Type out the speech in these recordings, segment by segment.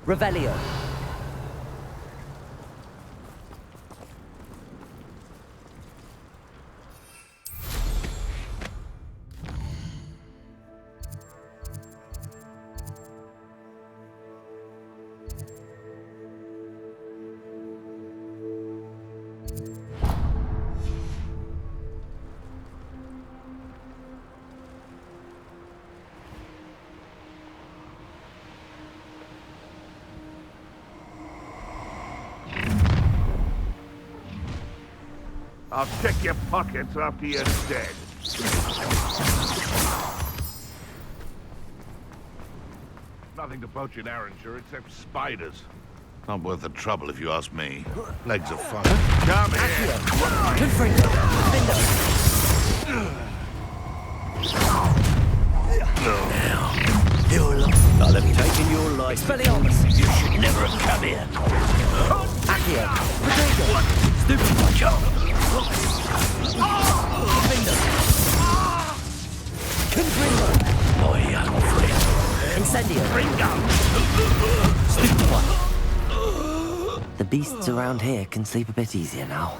Revelio. I'll check your pockets after you're dead. Nothing to poach in Arrancher except spiders. Not worth the trouble if you ask me. Legs are fine. Come here! Confringo. Now, your life. I'll have taken your life. Expelliarmus. You should never have come here. Accio. Rodrigo. Stupid macho. Confringo. My young friend. Incendio. Stupid one. The beasts around here can sleep a bit easier now.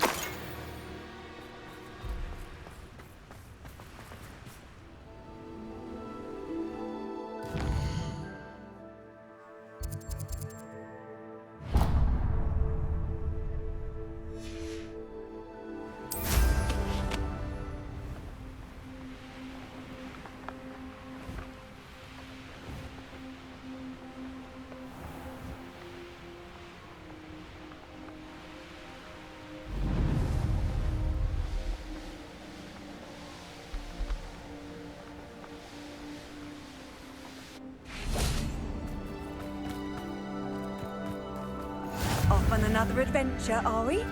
Off on another adventure, are we?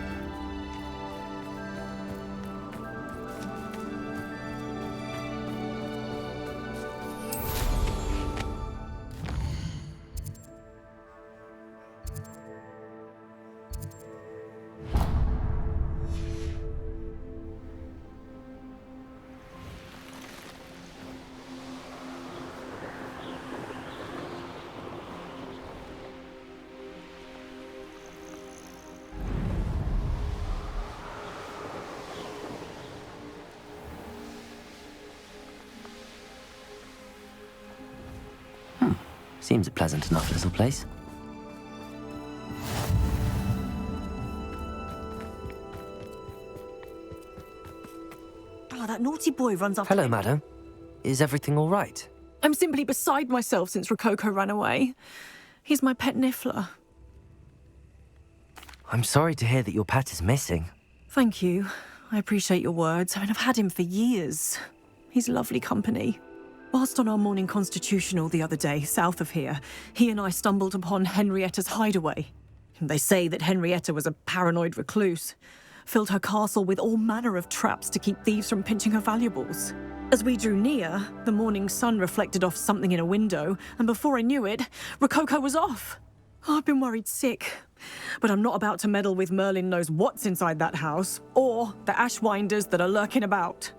Seems a pleasant enough little place. Oh, that naughty boy runs after Hello, me. madam. Is everything all right? I'm simply beside myself since Rococo ran away. He's my pet Niffler. I'm sorry to hear that your pet is missing. Thank you. I appreciate your words. I mean, I've had him for years. He's lovely company. Whilst on our morning constitutional the other day, south of here, he and I stumbled upon Henrietta's hideaway. They say that Henrietta was a paranoid recluse, filled her castle with all manner of traps to keep thieves from pinching her valuables. As we drew near, the morning sun reflected off something in a window, and before I knew it, Rococo was off. I've been worried sick, but I'm not about to meddle with Merlin knows what's inside that house, or the ashwinders that are lurking about.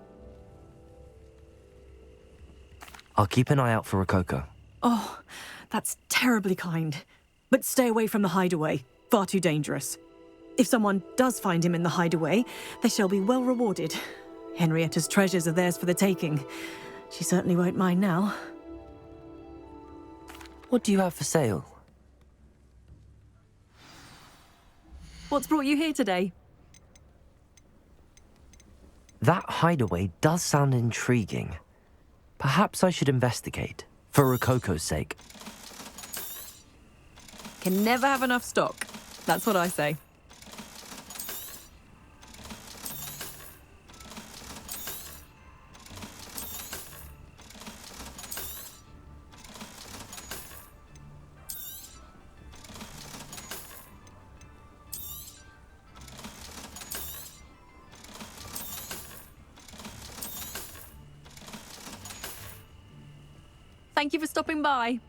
I'll keep an eye out for Rococo. Oh, that's terribly kind. But stay away from the hideaway. Far too dangerous. If someone does find him in the hideaway, they shall be well rewarded. Henrietta's treasures are theirs for the taking. She certainly won't mind now. What do you have for sale? What's brought you here today? That hideaway does sound intriguing. Perhaps I should investigate, for Rococo's sake. Can never have enough stock. That's what I say. Thank you for stopping by.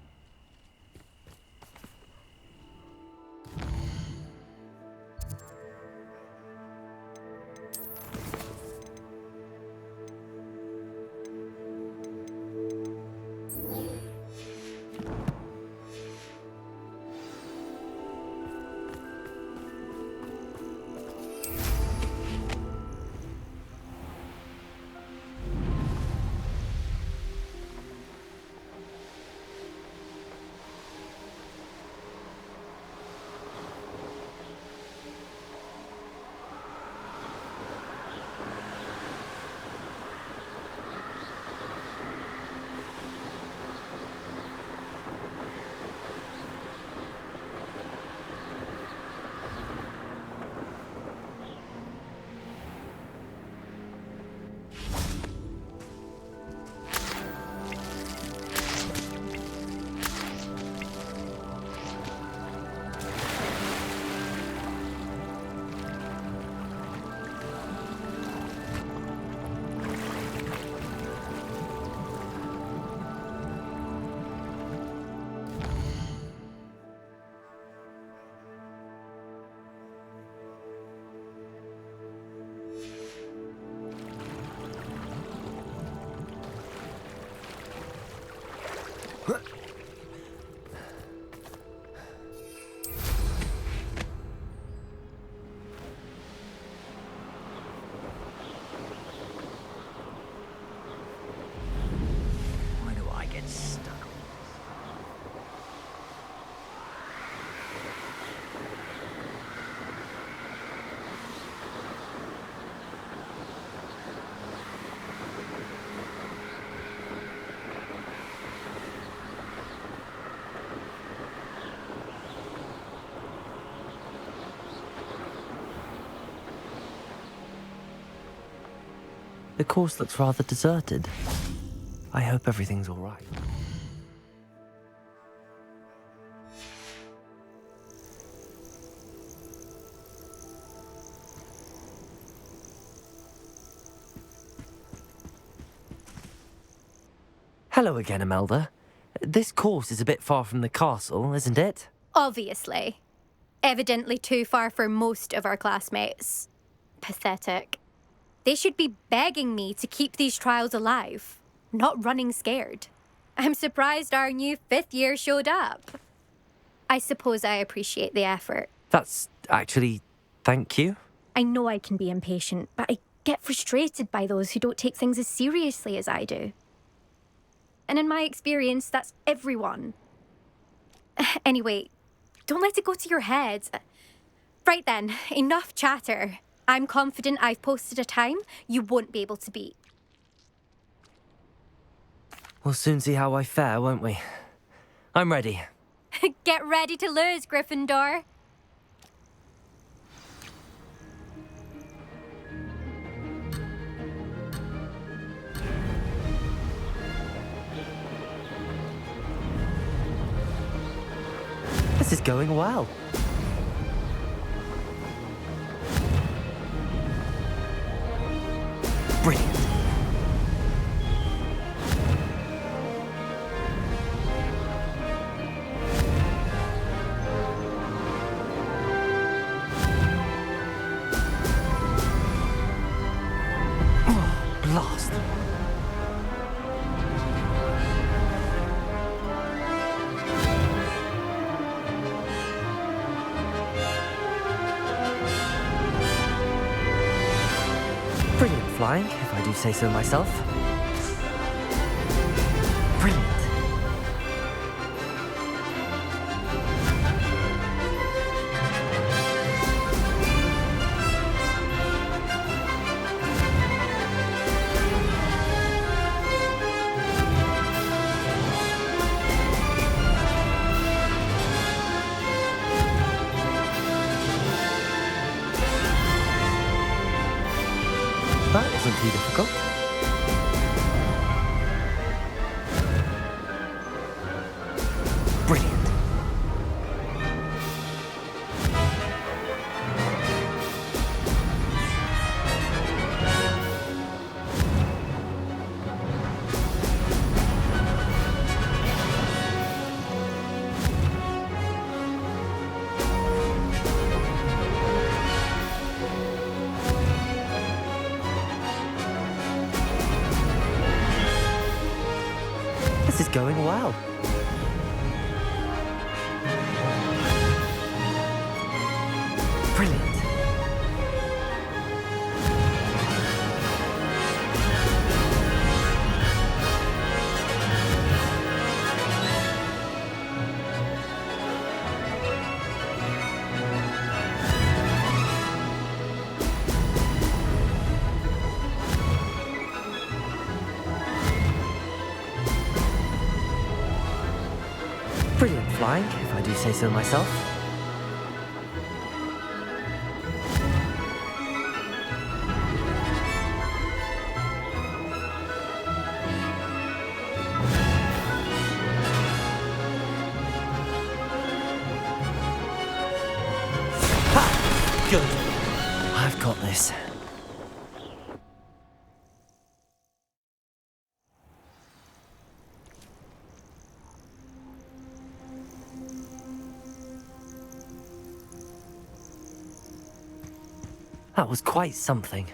Why do I get stuck? The course looks rather deserted. I hope everything's all right. Hello again, Imelda. This course is a bit far from the castle, isn't it? Obviously. Evidently too far for most of our classmates. Pathetic. They should be begging me to keep these trials alive, not running scared. I'm surprised our new 5th year showed up. I suppose I appreciate the effort. That's actually... thank you. I know I can be impatient, but I get frustrated by those who don't take things as seriously as I do. And in my experience, that's everyone. Anyway, don't let it go to your head. Right then, enough chatter. I'm confident I've posted a time you won't be able to beat. We'll soon see how I fare, won't we? I'm ready. Get ready to lose, Gryffindor. This is going well. Brilliant. Oh, blast. Brilliant flying, if I do say so myself. Brilliant. That isn't too difficult. Brilliant. This is going well. Brilliant. Brilliant flying, if I do say so myself. Ha! Good. I've got this. That was quite something.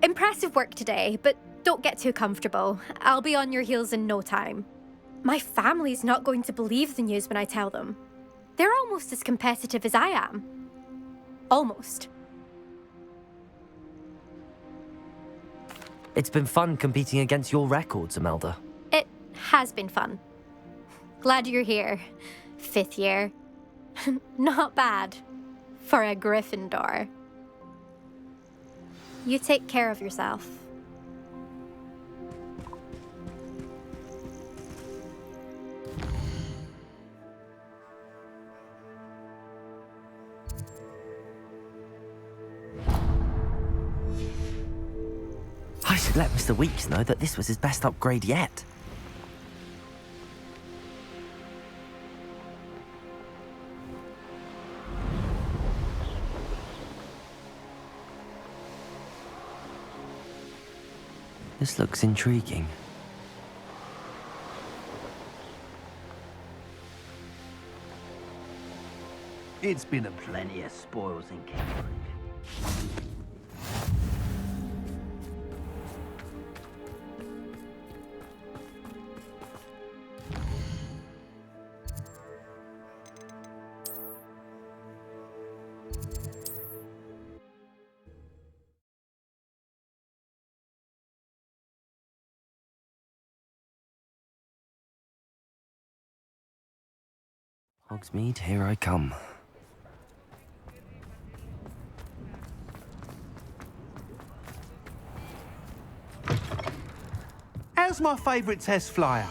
Impressive work today, but don't get too comfortable. I'll be on your heels in no time. My family's not going to believe the news when I tell them. They're almost as competitive as I am. Almost. It's been fun competing against your records, Imelda. It has been fun. Glad you're here. 5th year. Not bad. For a Gryffindor. You take care of yourself. I should let Mr. Weeks know that this was his best upgrade yet. This looks intriguing. It's been a plenty of spoils in Cambridge. Hogsmeade, here I come. How's my favourite test flyer?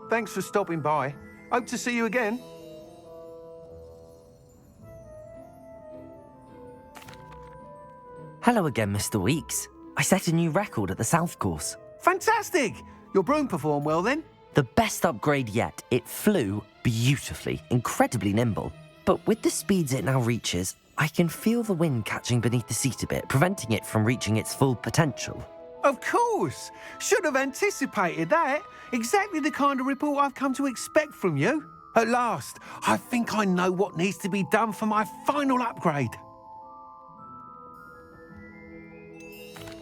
Thanks for stopping by. Hope to see you again. Hello again, Mr. Weeks. I set a new record at the South Course. Fantastic! Your broom performed well then? The best upgrade yet. It flew beautifully, incredibly nimble. But with the speeds it now reaches, I can feel the wind catching beneath the seat a bit, preventing it from reaching its full potential. Of course! Should have anticipated that. Exactly the kind of report I've come to expect from you. At last, I think I know what needs to be done for my final upgrade.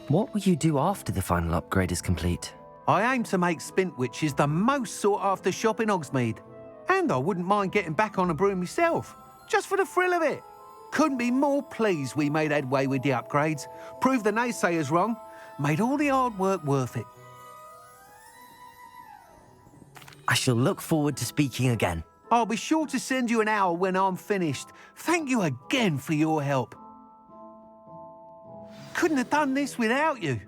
What will you do after the final upgrade is complete? I aim to make Spintwitches the most sought-after shop in Hogsmeade. And I wouldn't mind getting back on a broom myself, just for the thrill of it. Couldn't be more pleased we made headway with the upgrades, proved the naysayers wrong, made all the hard work worth it. I shall look forward to speaking again. I'll be sure to send you an hour when I'm finished. Thank you again for your help. Couldn't have done this without you.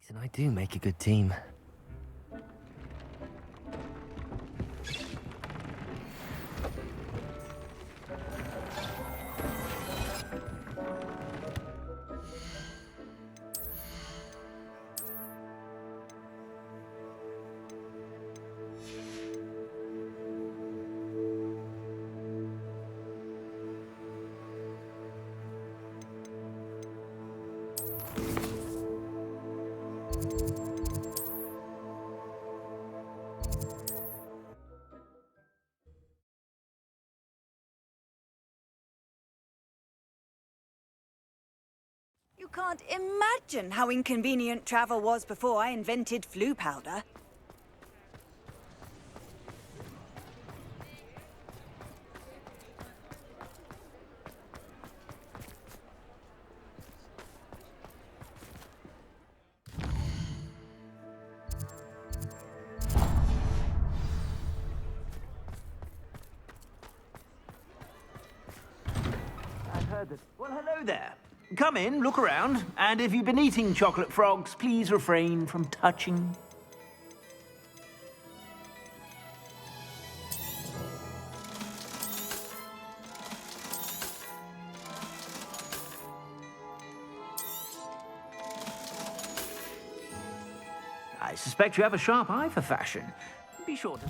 And I do make a good team. You can't imagine how inconvenient travel was before I invented flu powder. Well, hello there. Come in, look around, and if you've been eating chocolate frogs, please refrain from touching. suspect you have a sharp eye for fashion. Be sure to...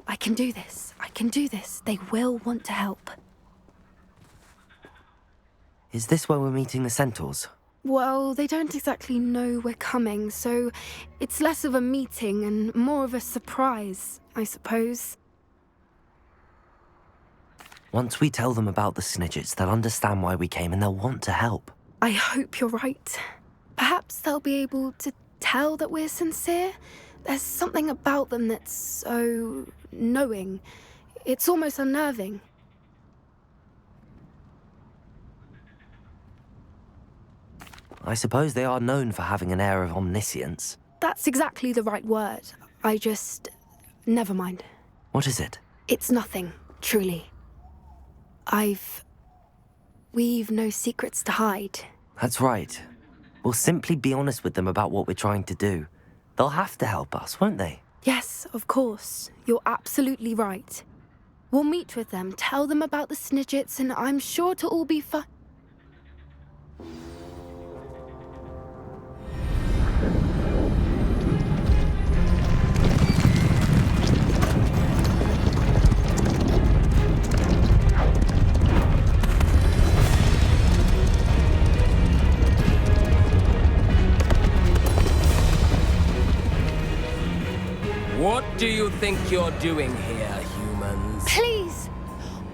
I can do this. I can do this. They will want to help. Is this where we're meeting the centaurs? Well, they don't exactly know we're coming, so it's less of a meeting and more of a surprise, I suppose. Once we tell them about the Snidgets, they'll understand why we came and they'll want to help. I hope you're right. Perhaps they'll be able to tell that we're sincere. There's something about them that's so knowing. It's almost unnerving. I suppose they are known for having an air of omniscience. That's exactly the right word. Never mind. What is it? It's nothing, truly. We've no secrets to hide. That's right. We'll simply be honest with them about what we're trying to do. They'll have to help us, won't they? Yes, of course. You're absolutely right. We'll meet with them, tell them about the Snidgets, and I'm sure it'll all be fun. What do you think you're doing here, humans? Please!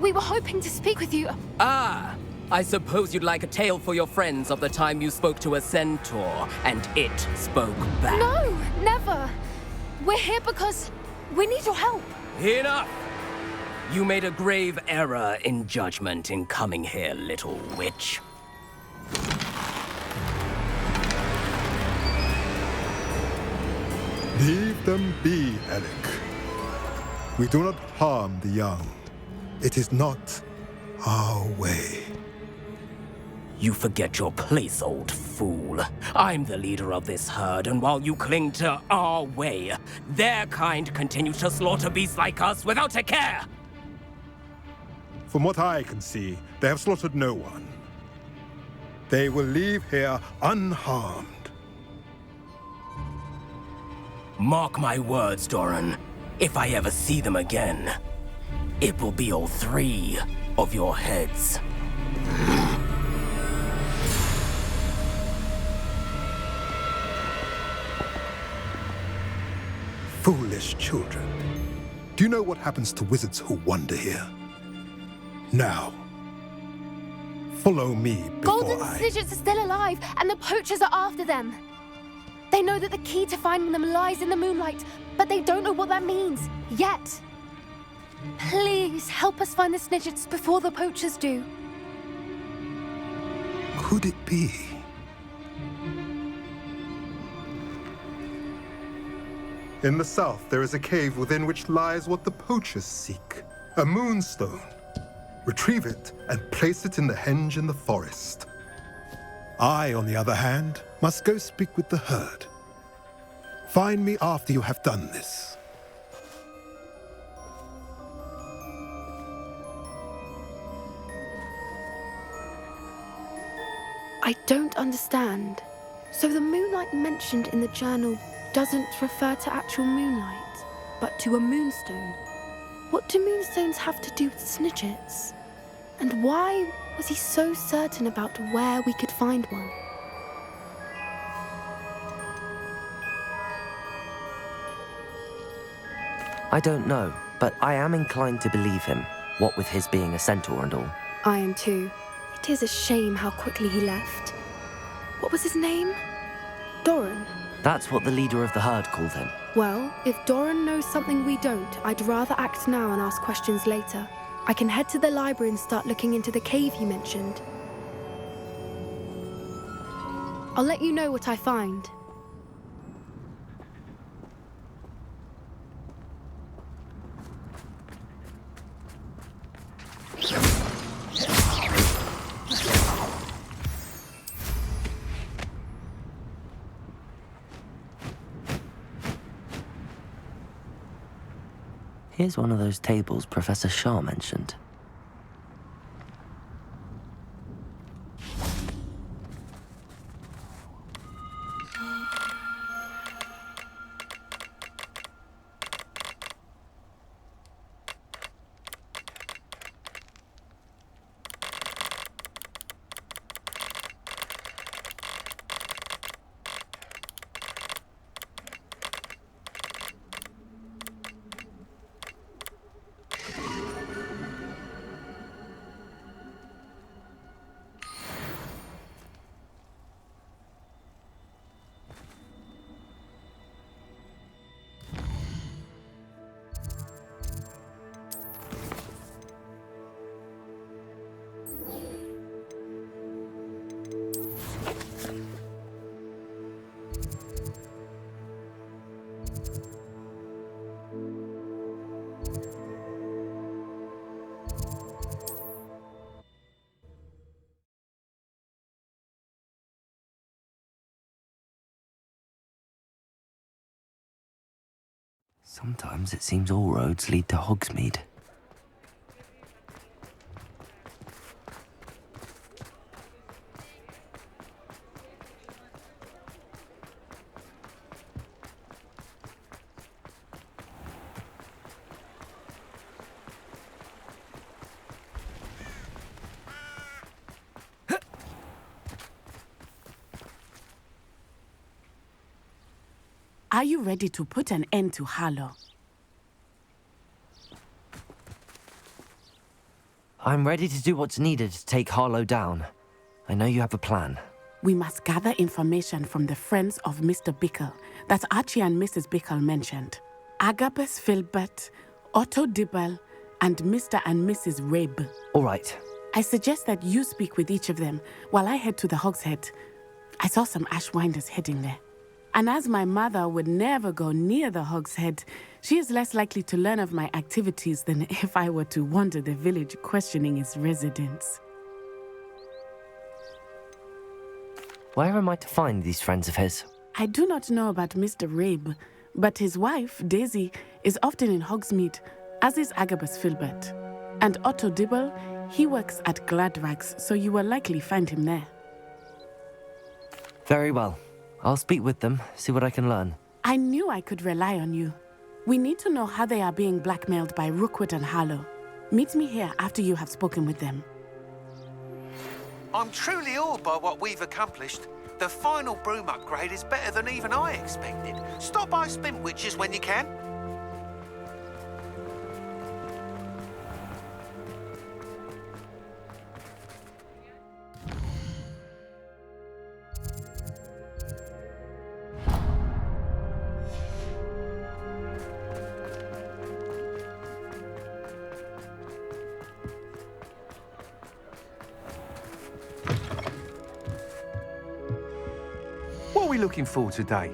We were hoping to speak with you. Ah! I suppose you'd like a tale for your friends of the time you spoke to a centaur, and it spoke back. No, never! We're here because we need your help. Enough! You made a grave error in judgment in coming here, little witch. Leave them be, Alec. We do not harm the young. It is not our way. You forget your place, old fool. I'm the leader of this herd, and while you cling to our way, their kind continue to slaughter beasts like us without a care! From what I can see, they have slaughtered no one. They will leave here unharmed. Mark my words, Doran. If I ever see them again, it will be all 3 of your heads. Foolish children. Do you know what happens to wizards who wander here? Now, follow me before Golden Snidgets are still alive, and the poachers are after them. They know that the key to finding them lies in the moonlight, but they don't know what that means, yet. Please, help us find the Snidgets before the poachers do. Could it be? In the south, there is a cave within which lies what the poachers seek. A moonstone. Retrieve it and place it in the henge in the forest. I, on the other hand, must go speak with the herd. Find me after you have done this. I don't understand. So the moonlight mentioned in the journal doesn't refer to actual moonlight, but to a moonstone. What do moonstones have to do with Snidgets? And why was he so certain about where we could find one? I don't know, but I am inclined to believe him, what with his being a centaur and all. I am too. It is a shame how quickly he left. What was his name? Doran. That's what the leader of the herd called him. Well, if Doran knows something we don't, I'd rather act now and ask questions later. I can head to the library and start looking into the cave you mentioned. I'll let you know what I find. Here's one of those tables Professor Shah mentioned. Sometimes it seems all roads lead to Hogsmeade. Are you ready to put an end to Harlow? I'm ready to do what's needed to take Harlow down. I know you have a plan. We must gather information from the friends of Mr. Bickle that Archie and Mrs. Bickle mentioned. Agabus Filbert, Otto Dibble, and Mr. and Mrs. Rabe. All right. I suggest that you speak with each of them while I head to the Hogshead. I saw some Ashwinders heading there. And as my mother would never go near the Hogshead, she is less likely to learn of my activities than if I were to wander the village questioning its residents. Where am I to find these friends of his? I do not know about Mr. Rabe, but his wife, Daisy, is often in Hogsmeade, as is Agabus Filbert. And Otto Dibble, he works at Gladrags, so you will likely find him there. Very well. I'll speak with them, see what I can learn. I knew I could rely on you. We need to know how they are being blackmailed by Rookwood and Harlow. Meet me here after you have spoken with them. I'm truly awed by what we've accomplished. The final broom upgrade is better than even I expected. Stop by Spintwitches when you can. What are we looking for today?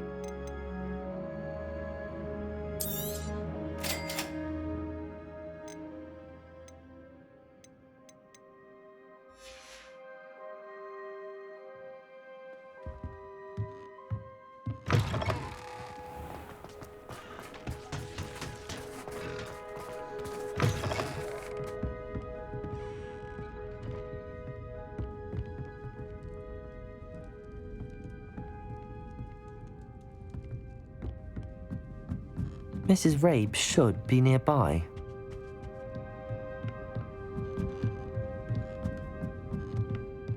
Mrs. Rabe should be nearby.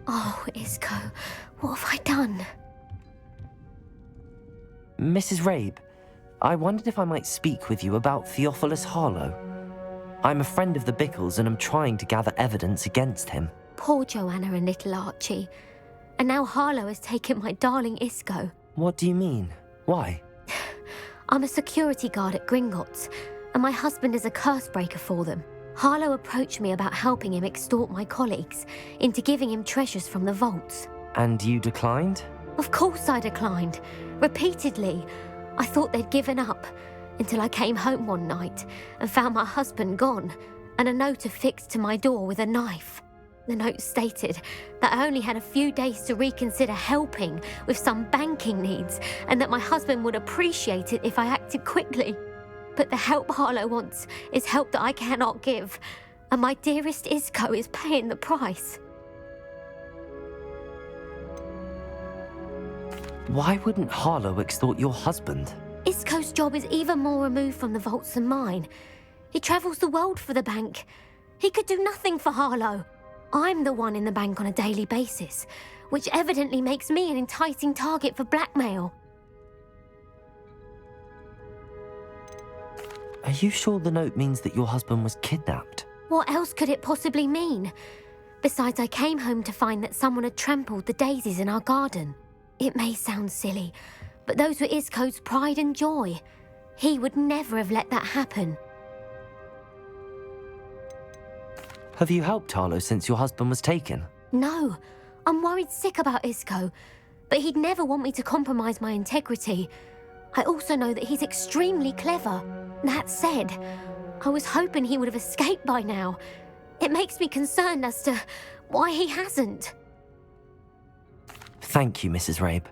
Oh, Isco, what have I done? Mrs. Rabe, I wondered if I might speak with you about Theophilus Harlow. I'm a friend of the Bickles and I'm trying to gather evidence against him. Poor Joanna and little Archie. And now Harlow has taken my darling Isco. What do you mean? Why? I'm a security guard at Gringotts, and my husband is a curse breaker for them. Harlow approached me about helping him extort my colleagues into giving him treasures from the vaults. And you declined? Of course I declined. Repeatedly. I thought they'd given up, until I came home one night and found my husband gone, and a note affixed to my door with a knife. The note stated that I only had a few days to reconsider helping with some banking needs, and that my husband would appreciate it if I acted quickly. But the help Harlow wants is help that I cannot give, and my dearest Isco is paying the price. Why wouldn't Harlow extort your husband? Isco's job is even more removed from the vaults than mine. He travels the world for the bank. He could do nothing for Harlow. I'm the one in the bank on a daily basis, which evidently makes me an enticing target for blackmail. Are you sure the note means that your husband was kidnapped? What else could it possibly mean? Besides, I came home to find that someone had trampled the daisies in our garden. It may sound silly, but those were Isco's pride and joy. He would never have let that happen. Have you helped Harlow since your husband was taken? No, I'm worried sick about Isco, but he'd never want me to compromise my integrity. I also know that he's extremely clever. That said, I was hoping he would have escaped by now. It makes me concerned as to why he hasn't. Thank you, Mrs. Rabe.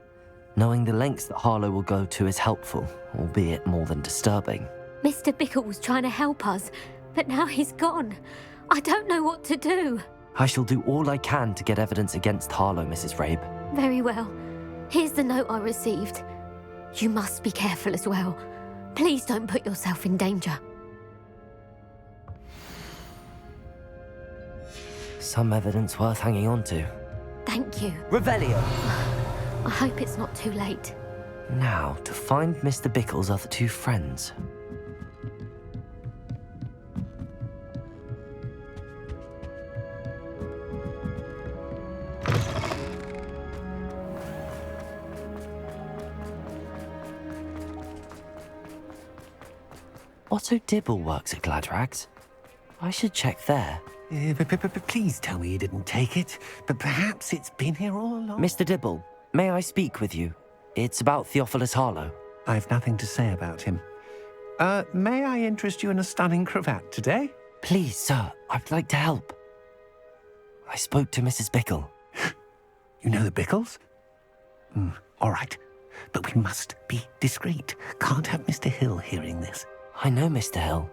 Knowing the lengths that Harlow will go to is helpful, albeit more than disturbing. Mr. Bickle was trying to help us, but now he's gone. I don't know what to do. I shall do all I can to get evidence against Harlow, Mrs. Rabe. Very well. Here's the note I received. You must be careful as well. Please don't put yourself in danger. Some evidence worth hanging on to. Thank you. Revelio! I hope it's not too late. Now, to find Mr. Bickle's other two friends. Otto Dibble works at Gladrags. I should check there. Please tell me you didn't take it. But perhaps it's been here all along. Mr. Dibble, may I speak with you? It's about Theophilus Harlow. I've nothing to say about him. May I interest you in a stunning cravat today? Please, sir, I'd like to help. I spoke to Mrs. Bickle. You know the Bickles? All right. But we must be discreet. Can't have Mr. Hill hearing this. I know Mr. Hill.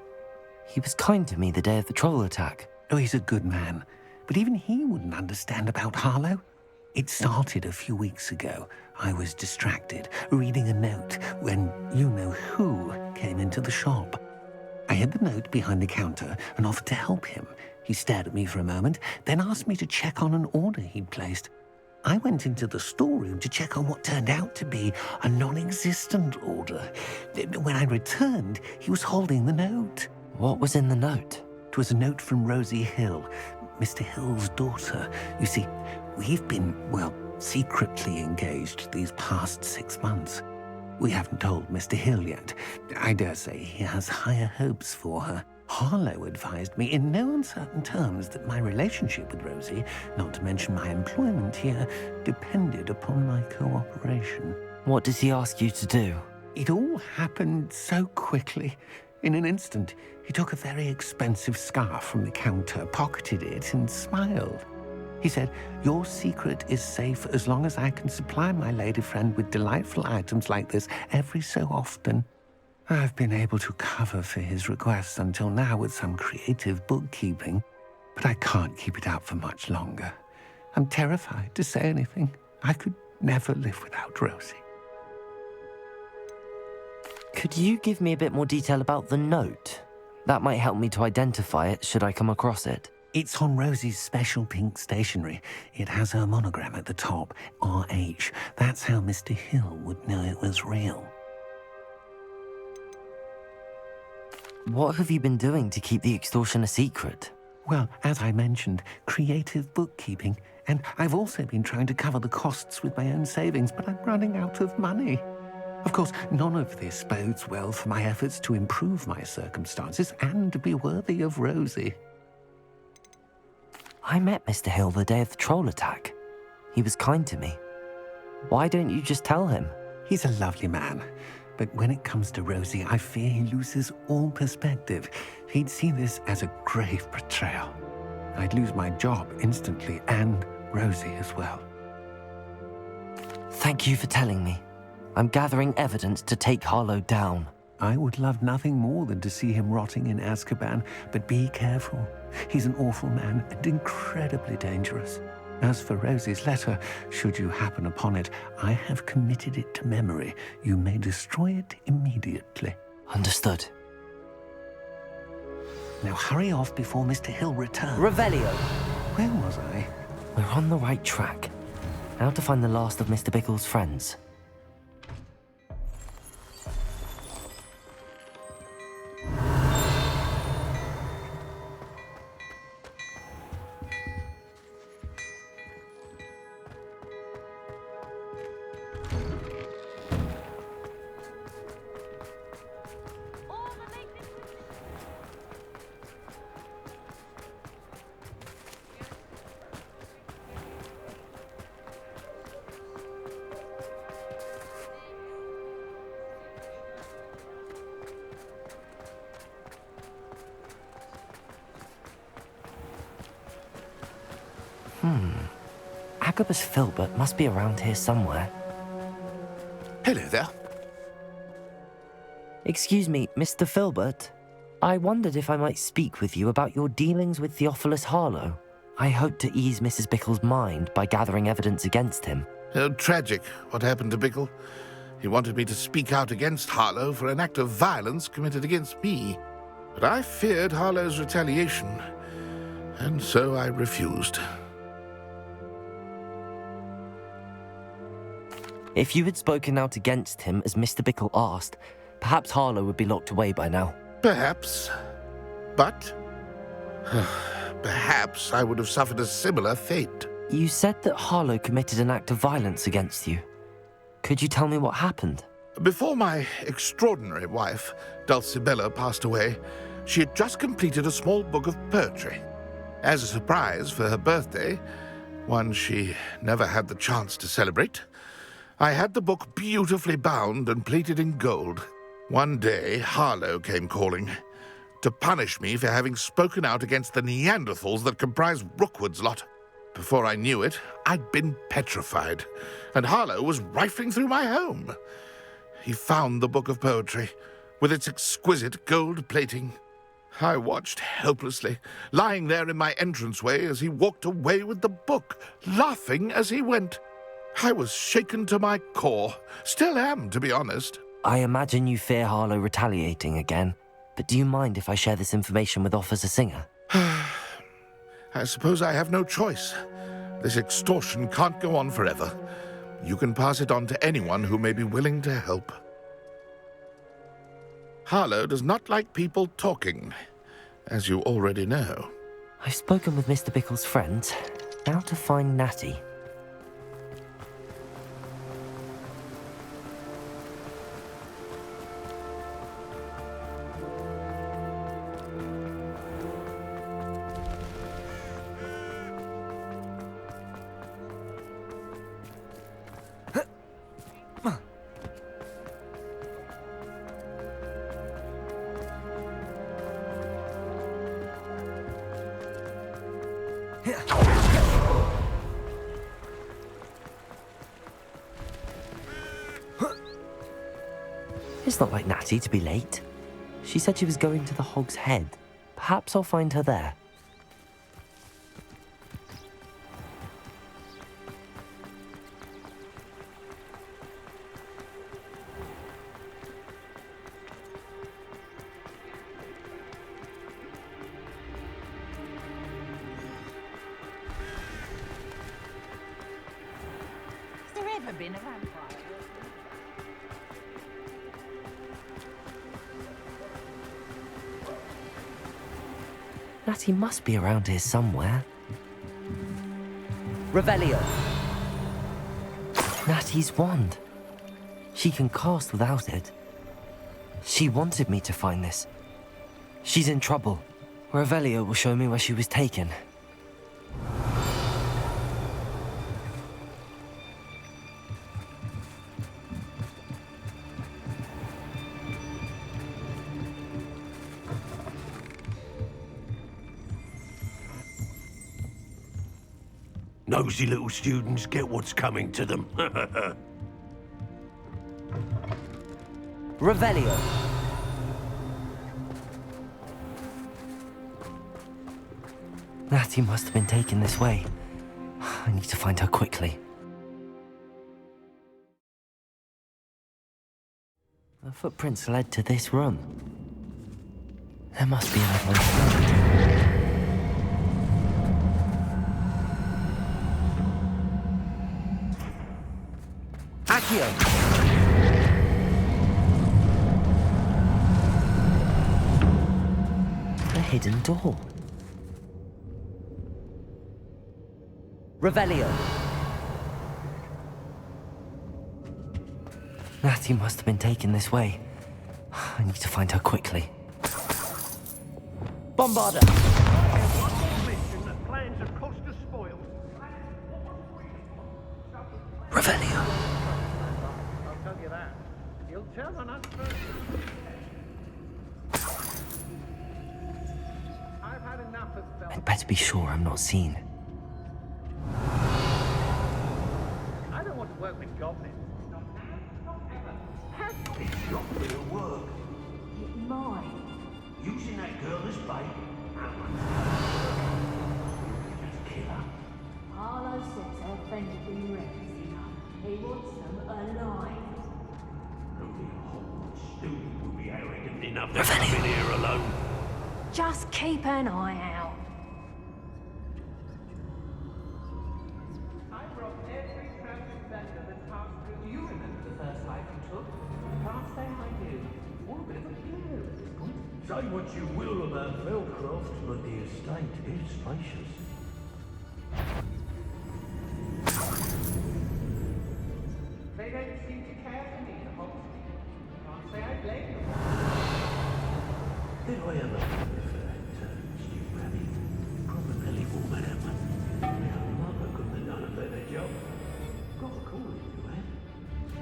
He was kind to me the day of the troll attack. Oh, he's a good man. But even he wouldn't understand about Harlow. It started a few weeks ago. I was distracted, reading a note, when you-know-who came into the shop. I hid the note behind the counter and offered to help him. He stared at me for a moment, then asked me to check on an order he'd placed. I went into the storeroom to check on what turned out to be a non-existent order. When I returned, he was holding the note. What was in the note? It was a note from Rosie Hill, Mr. Hill's daughter. You see, we've been, secretly engaged these past 6 months. We haven't told Mr. Hill yet. I dare say he has higher hopes for her. Harlow advised me in no uncertain terms that my relationship with Rosie, not to mention my employment here, depended upon my cooperation. What does he ask you to do? It all happened so quickly. In an instant, he took a very expensive scarf from the counter, pocketed it, and smiled. He said, "Your secret is safe as long as I can supply my lady friend with delightful items like this every so often." I've been able to cover for his requests until now with some creative bookkeeping, but I can't keep it up for much longer. I'm terrified to say anything. I could never live without Rosie. Could you give me a bit more detail about the note? That might help me to identify it should I come across it. It's on Rosie's special pink stationery. It has her monogram at the top, RH. That's how Mr. Hill would know it was real. What have you been doing to keep the extortion a secret? Well, as I mentioned, creative bookkeeping. And I've also been trying to cover the costs with my own savings, but I'm running out of money. Of course, none of this bodes well for my efforts to improve my circumstances and be worthy of Rosie. I met Mr. Hill the day of the troll attack. He was kind to me. Why don't you just tell him? He's a lovely man. But when it comes to Rosie, I fear he loses all perspective. He'd see this as a grave betrayal. I'd lose my job instantly, and Rosie as well. Thank you for telling me. I'm gathering evidence to take Harlow down. I would love nothing more than to see him rotting in Azkaban, but be careful. He's an awful man and incredibly dangerous. As for Rosie's letter, should you happen upon it, I have committed it to memory. You may destroy it immediately. Understood. Now hurry off before Mr. Hill returns. Revelio! Where was I? We're on the right track. Now to find the last of Mr. Bickle's friends. Agabus Filbert must be around here somewhere. Hello there. Excuse me, Mr. Filbert. I wondered if I might speak with you about your dealings with Theophilus Harlow. I hope to ease Mrs. Bickle's mind by gathering evidence against him. Oh, tragic what happened to Bickle. He wanted me to speak out against Harlow for an act of violence committed against me. But I feared Harlow's retaliation, and so I refused. If you had spoken out against him as Mr. Bickle asked, perhaps Harlow would be locked away by now. Perhaps. But perhaps I would have suffered a similar fate. You said that Harlow committed an act of violence against you. Could you tell me what happened? Before my extraordinary wife, Dulcibella, passed away, she had just completed a small book of poetry. As a surprise for her birthday, one she never had the chance to celebrate, I had the book beautifully bound and plated in gold. One day, Harlow came calling to punish me for having spoken out against the Neanderthals that comprise Rookwood's lot. Before I knew it, I'd been petrified, and Harlow was rifling through my home. He found the book of poetry, with its exquisite gold plating. I watched helplessly, lying there in my entranceway as he walked away with the book, laughing as he went. I was shaken to my core. Still am, to be honest. I imagine you fear Harlow retaliating again, but do you mind if I share this information with Officer Singer? I suppose I have no choice. This extortion can't go on forever. You can pass it on to anyone who may be willing to help. Harlow does not like people talking, as you already know. I've spoken with Mr. Bickle's friends. Now to find Natty. It's not like Natty to be late. She said she was going to the Hog's Head. Perhaps I'll find her there. Has there ever been a vampire? Natty must be around here somewhere. Revelio! Natty's wand. She can cast without it. She wanted me to find this. She's in trouble. Revelio will show me where she was taken. Nosy little students get what's coming to them. Revelio! Natty must have been taken this way. I need to find her quickly. The footprints led to this room. There must be another way. Accio! A hidden door. Revelio! Natty must have been taken this way. I need to find her quickly. Bombarder! Revelio! I'll tell you that. You'll tell an unfurled. I've had enough of self. I'd better be sure I'm not seen. I don't want to work with goblins. Not now, not ever. It's not real work. It might. Using that girl as bait. Just kill her. Harlow says her friend has been reckless enough. He wants them alive. Only a Hogwarts student would be arrogant enough to come in here alone. Just keep an eye out. I broke every traffic vendor that's passed through. Do you remember the first life you took? Can't say I do. Or a bit of a hero at this point. Say what you will about Velcroft, but the estate is spacious. They don't seem to care for me, the Hogsmeade. Can't say I blame them. Did I ever Stu Rabbit? Proper belly warmer, that one. Our mother couldn't have done a better job. Got a call if you had.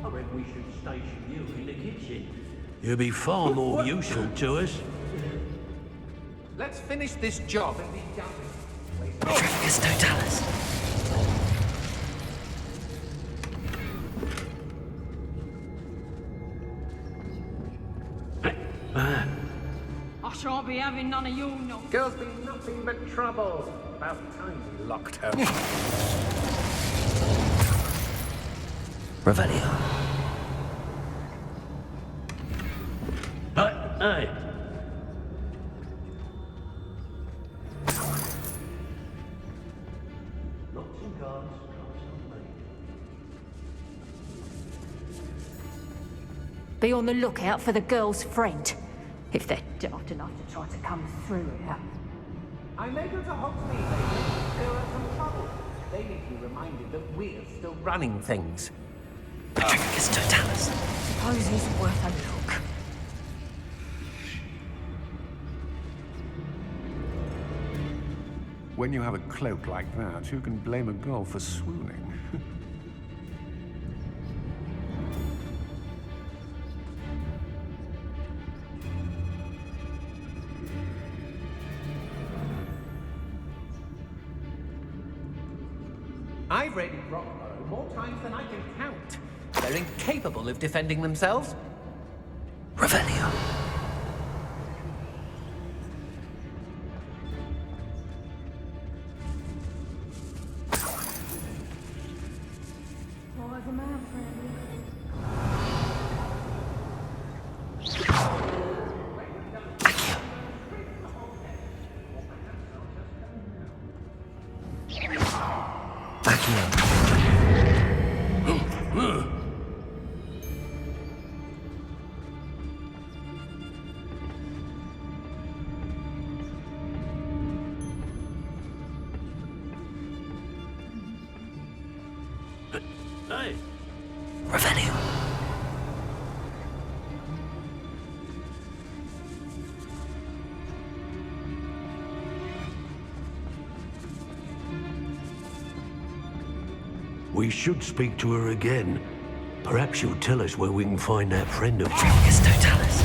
I reckon we should station you in the kitchen. You'll be far more useful to us. Let's finish this job and be done with it. Trafficus Totalis. I shan't be having none of your nonsense. Girls be nothing but trouble. About time we locked her. Revelio. Hey. Lots and cards, Be on the lookout for the girl's friend. If they're daft enough to try to come through here. I may go to Hogsmeade later. There are some trouble. They need to be reminded that we're still running things. Trafficus Totalis. Suppose he's worth a look. When you have a cloak like that, who can blame a girl for swooning? I've raided Blackmail more times than I can count. They're incapable of defending themselves. Revelio. Why's the man friendly? Hey. Revelio. We should speak to her again. Perhaps she'll tell us where we can find that friend of Travis Totalis.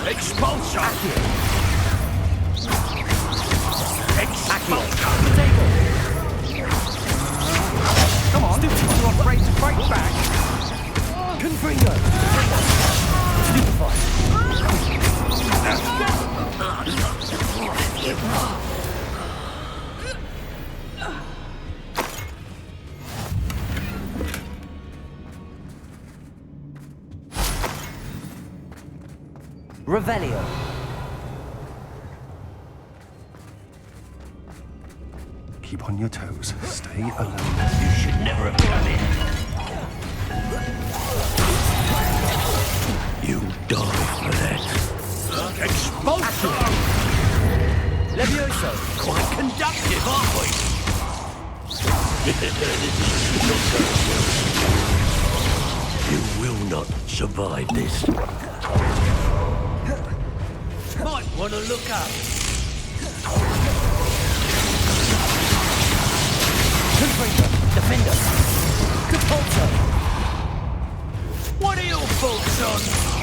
Expulsion! Expulsion! Come on, you're afraid to fight back. Confringo. Stupefy. Revelio. Keep on your toes. Stay alone. You should never have come in. You die for that. Expulsion! Levioso. Quite conductive, aren't we? You will not survive this. Might want to look up. Confringo. Defender. Depulso. What are your thoughts on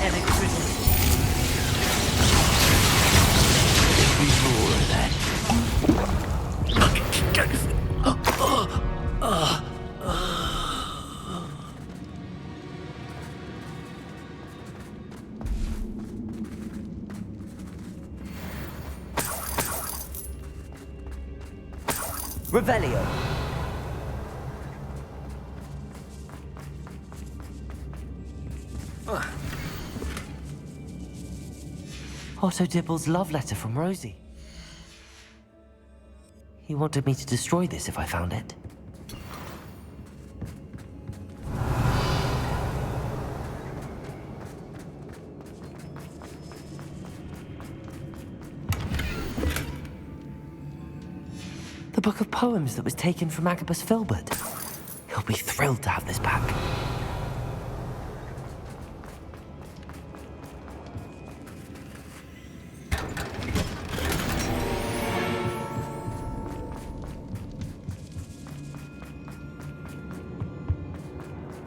electricity? Be more of that. Revelio. Otto Dibble's love letter from Rosie. He wanted me to destroy this if I found it. The book of poems that was taken from Agabus Filbert. He'll be thrilled to have this back.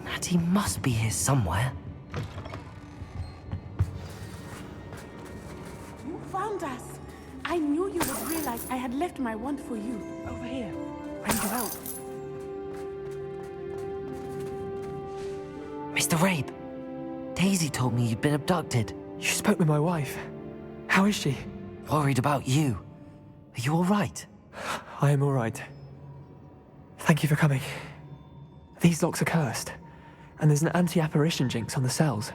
Natty must be here somewhere. You found us. I knew you would realize I had left my wand for you. Over here. I need your help. Mr. Rabe, Daisy told me you'd been abducted. You spoke with my wife. How is she? Worried about you. Are you all right? I am all right. Thank you for coming. These locks are cursed, and there's an anti-apparition jinx on the cells.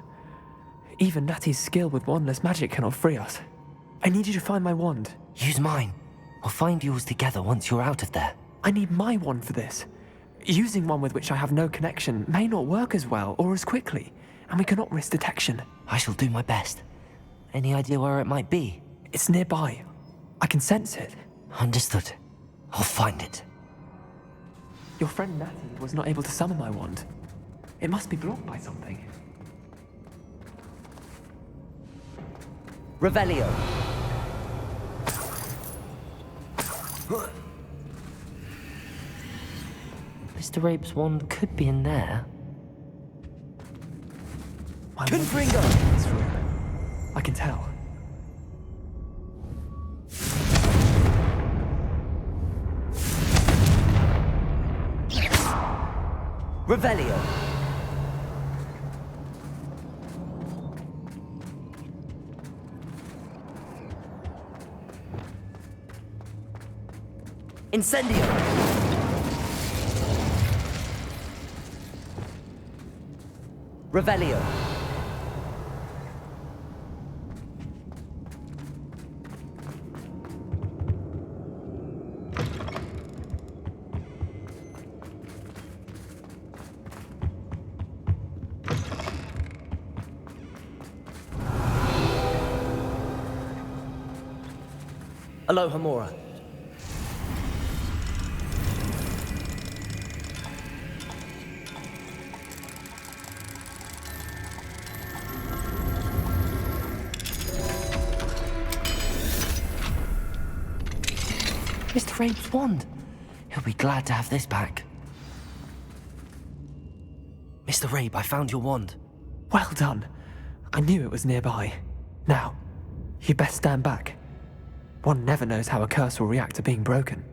Even Natty's skill with wandless magic cannot free us. I need you to find my wand. Use mine. We'll find yours together once you're out of there. I need my wand for this. Using one with which I have no connection may not work as well or as quickly, and we cannot risk detection. I shall do my best. Any idea where it might be? It's nearby. I can sense it. Understood. I'll find it. Your friend Natty was not able to summon my wand. It must be blocked by something. Revelio. Mr. Rabe's wand could be in there. Confringo! This room. I can tell. Revelio. Incendio. Revelio. Alohomora. Mr. Rabe's wand. He'll be glad to have this back. Mr. Rabe, I found your wand. Well done. I knew it was nearby. Now, you best stand back. One never knows how a curse will react to being broken.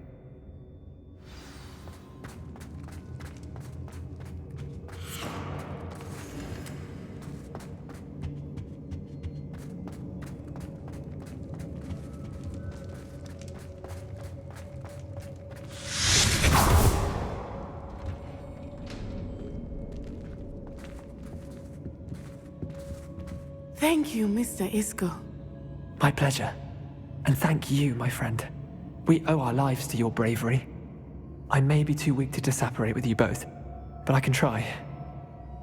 Thank you, Mr. Isco. My pleasure. And thank you, my friend. We owe our lives to your bravery. I may be too weak to disapparate with you both, but I can try.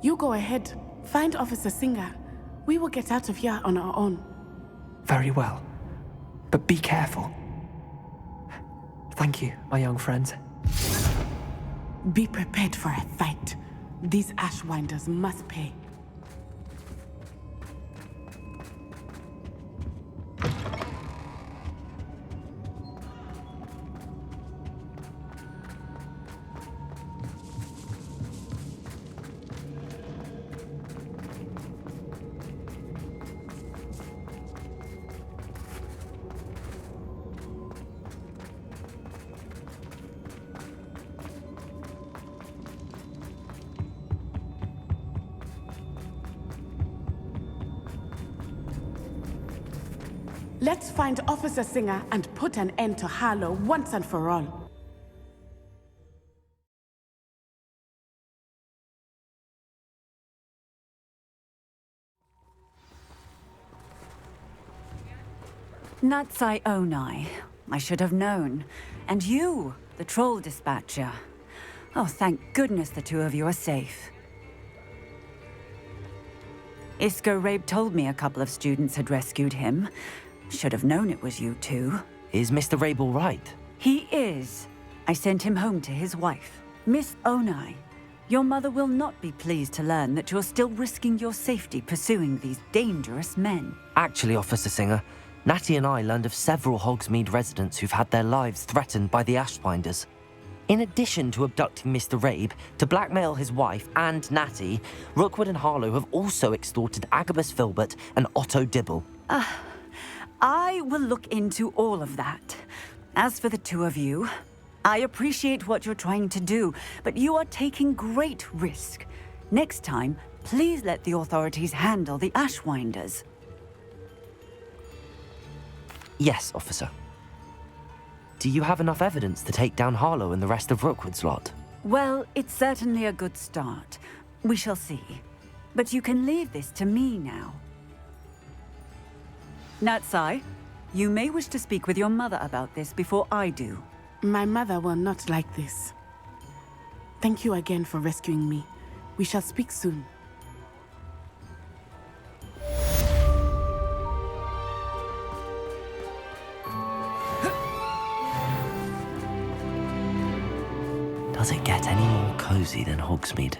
You go ahead. Find Officer Singer. We will get out of here on our own. Very well. But be careful. Thank you, my young friends. Be prepared for a fight. These Ashwinders must pay. Let's find Officer Singer and put an end to Harlow once and for all. Natsai Onai. I should have known. And you, the troll dispatcher. Oh, thank goodness the two of you are safe. Isco Rabe told me a couple of students had rescued him. Should have known it was you two. Is Mr. Rabe all right? He is. I sent him home to his wife. Miss Onai, your mother will not be pleased to learn that you're still risking your safety pursuing these dangerous men. Actually, Officer Singer, Natty and I learned of several Hogsmeade residents who've had their lives threatened by the Ashwinders. In addition to abducting Mr. Rabe, to blackmail his wife and Natty, Rookwood and Harlow have also extorted Agabus Filbert and Otto Dibble. I will look into all of that. As for the two of you, I appreciate what you're trying to do, but you are taking great risk. Next time, please let the authorities handle the Ashwinders. Yes, officer. Do you have enough evidence to take down Harlow and the rest of Rookwood's lot? Well, it's certainly a good start. We shall see. But you can leave this to me now. Natsai, you may wish to speak with your mother about this before I do. My mother will not like this. Thank you again for rescuing me. We shall speak soon. Does it get any more cozy than Hogsmeade?